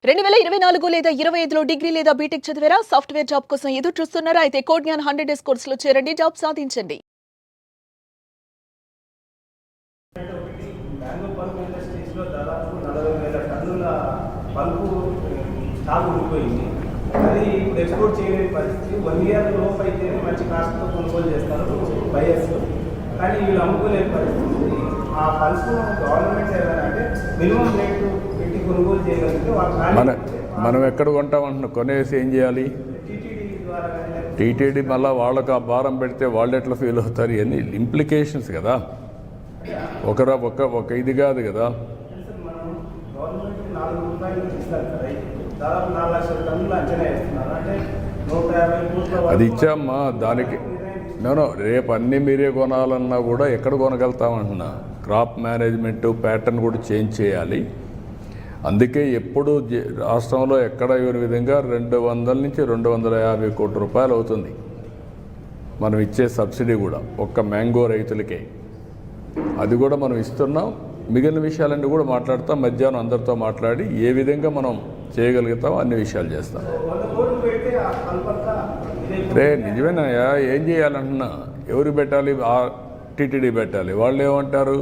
2024 లేదా 25లో డిగ్రీ లేదా బీటెక్ చదివారా? సాఫ్ట్వేర్ జాబ్ కోసం ఎదురు చూస్తున్నారా? అయితే కోడ్ జ్ఞాన్ 100 డేస్ కోర్సులో చేరండి, జాబ్ సాధించండి. మ్యాంగో పల్ప్ ఇండస్ట్రీస్లో దాదాపు 40,000 టన్నుల పల్పు స్టాక్ ఉండిపోయింది. అది ఇప్పుడు ఎక్స్పోర్ట్ చేయలేని పరిస్థితి. 1 ఇయర్ లోపు అయితే మంచి కాస్ట్తో కొనుగోలు చేస్తారు బయర్స్, కానీ వీళ్ళు అమ్ముకోలేని పరిస్థితి. ఆ పల్పు గవర్నమెంట్ ఏదైనా అంటే మినిమం రేటు పెట్టి కొనుగోలు చేయగలిగితే మనం ఎక్కడ కొంటామంటున్నాం, కొనేసి ఏం చేయాలి? టీటీడీ మళ్ళీ వాళ్ళకు ఆ భారం పెడితే వాళ్ళు ఎట్లా ఫీల్ అవుతారు? ఇవన్నీ ఇంప్లికేషన్స్ కదా, ఒక ఇది కాదు కదా. అది ఇచ్చామ్మా, దానికి నేను రేపు అన్నీ మీరే కొనాలన్నా కూడా ఎక్కడ కొనగలుగుతామంటున్నా? క్రాప్ మేనేజ్మెంట్ ప్యాటర్న్ కూడా చేంజ్ చేయాలి. అందుకే ఎప్పుడు రాష్ట్రంలో ఎక్కడ ఇవ్వని విధంగా 200 నుంచి 250 కోట్ల రూపాయలు అవుతుంది మనం ఇచ్చే సబ్సిడీ కూడా ఒక్క మ్యాంగో రైతులకే. అది కూడా మనం ఇస్తున్నాం. మిగిలిన విషయాలన్నీ కూడా మాట్లాడతాం. మధ్యాహ్నం అందరితో మాట్లాడి ఏ విధంగా మనం చేయగలుగుతాం అన్ని విషయాలు చేస్తాం. నిజమేనాయా? ఏం చేయాలంటున్నా? ఎవరు పెట్టాలి? టీటీడీ పెట్టాలి. వాళ్ళు ఏమంటారు?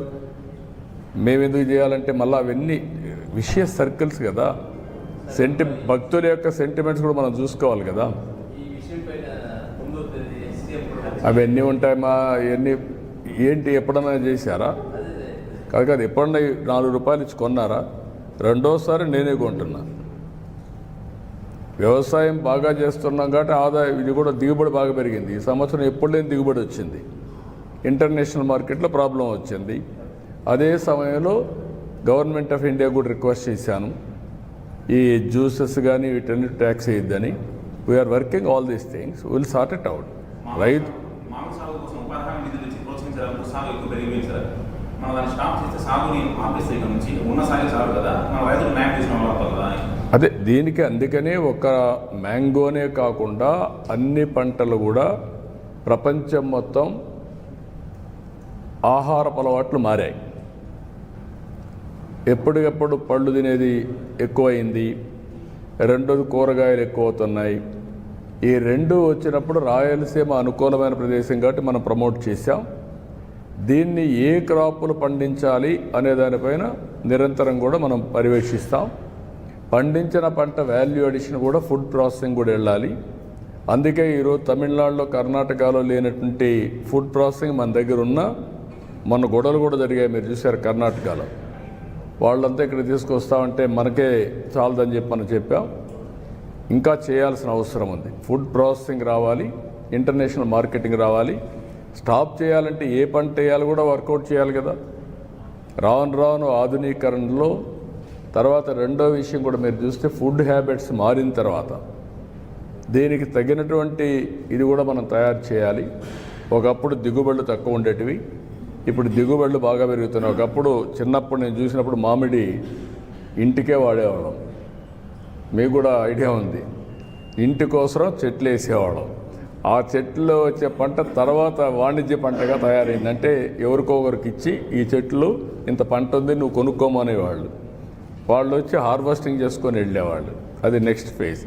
మేము ఎందుకు చేయాలంటే మళ్ళీ అవన్నీ విషయ సర్కిల్స్ కదా. భక్తుల యొక్క సెంటిమెంట్స్ కూడా మనం చూసుకోవాలి కదా. అవన్నీ ఉంటాయి మా ఇవన్నీ ఏంటి? ఎప్పుడన్నా చేశారా? కాదు, ఎప్పుడన్నా 4 రూపాయలు ఇచ్చి కొన్నారా? రెండోసారి నేనే కొంటున్నా. వ్యవసాయం బాగా చేస్తున్నాం కాబట్టి ఆదాయం ఇది కూడా దిగుబడి బాగా పెరిగింది. ఈ సంవత్సరం ఎప్పుడు లేని దిగుబడి వచ్చింది. ఇంటర్నేషనల్ మార్కెట్లో ప్రాబ్లం వచ్చింది. అదే సమయంలో గవర్నమెంట్ ఆఫ్ ఇండియా కూడా రిక్వెస్ట్ చేశాను, ఈ జ్యూసెస్ కానీ వీటన్ని ట్యాక్స్ వేయద్దని. We're working all these things, will sort it out. రైతు అదే దీనికి అందుకనే ఒక మ్యాంగోనే కాకుండా అన్ని పంటలు కూడా ప్రపంచం మొత్తం ఆహారపు అలవాట్లు మారాయి. ఎప్పటికప్పుడు పళ్ళు తినేది ఎక్కువైంది, రెండోది కూరగాయలు ఎక్కువ అవుతున్నాయి. ఈ రెండు వచ్చినప్పుడు రాయలసీమ అనుకూలమైన ప్రదేశం కాబట్టి మనం ప్రమోట్ చేశాం. దీన్ని ఏ క్రాపులు పండించాలి అనే దానిపైన నిరంతరం కూడా మనం పర్యవేక్షిస్తాం. పండించిన పంట వాల్యూ అడిషన్ కూడా ఫుడ్ ప్రాసెసింగ్ కూడా వెళ్ళాలి. అందుకే ఈరోజు తమిళనాడులో కర్ణాటకలో లేనటువంటి ఫుడ్ ప్రాసెసింగ్ మన దగ్గర ఉన్న మన గొడవలు కూడా జరిగాయి. మీరు చూశారు కర్ణాటకలో. వాళ్ళంతా ఇక్కడ తీసుకొస్తామంటే మనకే చాలదని చెప్పి మనం చెప్పాం. ఇంకా చేయాల్సిన అవసరం ఉంది. ఫుడ్ ప్రాసెసింగ్ రావాలి, ఇంటర్నేషనల్ మార్కెటింగ్ రావాలి. స్టాప్ చేయాలంటే ఏ పంట వేయాలి కూడా వర్కౌట్ చేయాలి కదా. రాను ఆధునీకరణలో తర్వాత రెండో విషయం కూడా మీరు చూస్తే ఫుడ్ హ్యాబిట్స్ మారిన తర్వాత దీనికి తగినటువంటి ఇది కూడా మనం తయారు చేయాలి. ఒకప్పుడు దిగుబడులు తక్కువ ఉండేటివి, ఇప్పుడు దిగుబడులు బాగా పెరుగుతున్నాయి. ఒకప్పుడు చిన్నప్పుడు నేను చూసినప్పుడు మామిడి ఇంటికే వాడేవాళ్ళం. మీకు కూడా ఐడియా ఉంది. ఇంటి కోసం చెట్లు వేసేవాళ్ళం. ఆ చెట్లు వచ్చే పంట తర్వాత వాణిజ్య పంటగా తయారైంది. అంటే ఎవరికొకరికి ఇచ్చి ఈ చెట్లు ఇంత పంట ఉంది నువ్వు కొనుక్కోమనేవాళ్ళు. వాళ్ళు వచ్చి హార్వెస్టింగ్ చేసుకొని వెళ్ళేవాళ్ళు. అది నెక్స్ట్ ఫేజ్.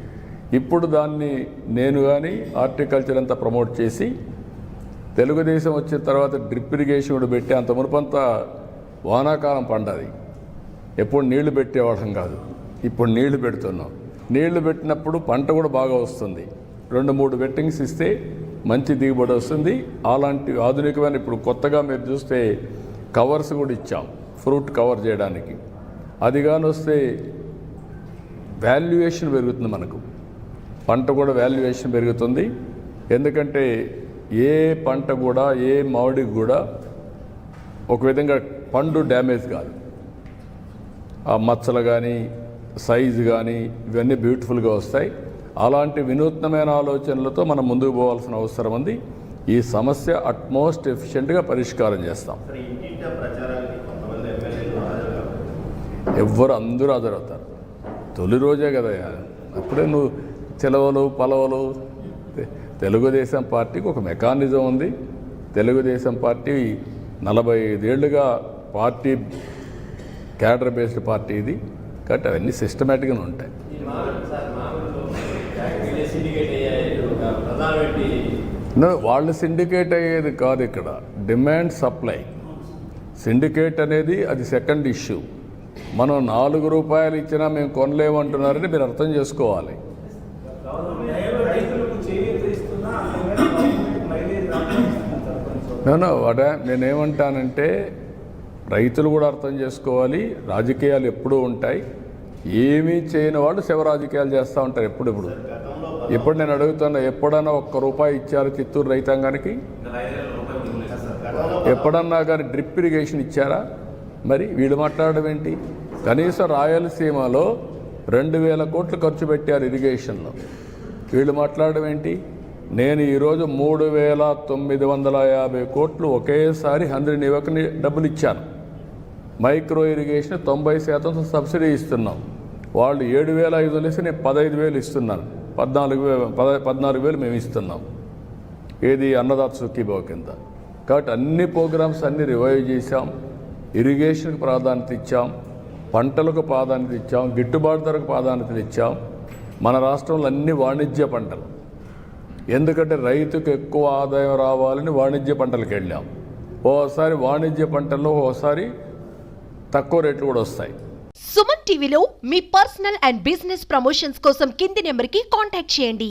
ఇప్పుడు దాన్ని నేను కానీ హార్టికల్చర్ అంతా ప్రమోట్ చేసి తెలుగుదేశం వచ్చిన తర్వాత డ్రిప్ ఇరిగేషన్ కూడా పెట్టి, అంత మునుపంతా వానాకాలం పండది, ఎప్పుడు నీళ్లు పెట్టేవాళ్ళం కాదు. ఇప్పుడు నీళ్లు పెడుతున్నాం. నీళ్లు పెట్టినప్పుడు పంట కూడా బాగా వస్తుంది. 2-3 వెట్టింగ్స్ ఇస్తే మంచి దిగుబడి వస్తుంది. అలాంటి ఆధునికమైన ఇప్పుడు కొత్తగా మీరు చూస్తే కవర్స్ కూడా ఇచ్చాం ఫ్రూట్ కవర్ చేయడానికి. అది కానీ వస్తే వాల్యుయేషన్ పెరుగుతుంది. మనకు పంట కూడా వాల్యుయేషన్ పెరుగుతుంది. ఎందుకంటే ఏ పంట కూడా ఏ మామిడికి కూడా ఒక విధంగా పండు డ్యామేజ్ కాదు. ఆ మచ్చలు కానీ సైజు కానీ ఇవన్నీ బ్యూటిఫుల్గా వస్తాయి. అలాంటి వినూత్నమైన ఆలోచనలతో మనం ముందుకు పోవాల్సిన అవసరం ఉంది. ఈ సమస్య అట్మోస్ట్ ఎఫిషియెంట్గా పరిష్కారం చేస్తాం. అందరూ హాజరవుతారు. తొలి రోజే కదా, అప్పుడే నువ్వు సెలవులు పలవలు. తెలుగుదేశం పార్టీకి ఒక మెకానిజం ఉంది. తెలుగుదేశం పార్టీ 45 ఏళ్ళుగా పార్టీ క్యాడర్ బేస్డ్ పార్టీ ఇది కాబట్టి అవన్నీ సిస్టమేటిక్గా ఉంటాయి. వాళ్ళు సిండికేట్ అయ్యేది కాదు ఇక్కడ, డిమాండ్ సప్లై. సిండికేట్ అనేది అది సెకండ్ ఇష్యూ. మనం 4 రూపాయలు ఇచ్చినా మేము కొనలేమంటున్నారని మీరు అర్థం చేసుకోవాలి. రైతులకు చేయూత ఇస్తున్నా మైలేజ్ నేనేమంటానంటే రైతులు కూడా అర్థం చేసుకోవాలి. రాజకీయాలు ఎప్పుడూ ఉంటాయి. ఏమీ చేయని వాళ్ళు శివ రాజకీయాలు చేస్తూ ఉంటారు ఇప్పుడు నేను అడుగుతున్నా, ఎప్పుడన్నా 1 రూపాయి ఇచ్చారు చిత్తూరు రైతాంగానికి? ఎప్పుడన్నా కానీ డ్రిప్ ఇరిగేషన్ ఇచ్చారా? మరి వీళ్ళు మాట్లాడడం ఏంటి? కనీసం రాయలసీమలో 2000 కోట్లు ఖర్చు పెట్టారు ఇరిగేషన్లో. వీళ్ళు మాట్లాడడం ఏంటి? నేను ఈరోజు 3950 కోట్లు ఒకేసారి 100 యువకుని డబ్బులు ఇచ్చాను. మైక్రో ఇరిగేషన్ 90% సబ్సిడీ ఇస్తున్నాం. వాళ్ళు 7500 వేసి నేను 15000 ఇస్తున్నాను. 14,000 మేము ఇస్తున్నాం. ఏది అన్నదాత సుఖీభావ కింద. కాబట్టి అన్ని ప్రోగ్రామ్స్ అన్నీ రివైవ్ చేశాం. ఇరిగేషన్కి ప్రాధాన్యత ఇచ్చాం, పంటలకు ప్రాధాన్యత ఇచ్చాం, గిట్టుబాటు ధరకు ప్రాధాన్యత ఇచ్చాం. మన రాష్ట్రంలో అన్ని వాణిజ్య పంటలు, ఎందుకంటే రైతుకు ఎక్కువ ఆదాయం రావాలని వాణిజ్య పంటలకు వెళ్ళాం. ఓసారి వాణిజ్య పంటల్లో ఓసారి తక్కువ రేట్లు కూడా వస్తాయి. సుమన్ టీవీలో మీ పర్సనల్ అండ్ బిజినెస్ ప్రమోషన్స్ కోసం కింది నెంబర్కి కాంటాక్ట్ చేయండి.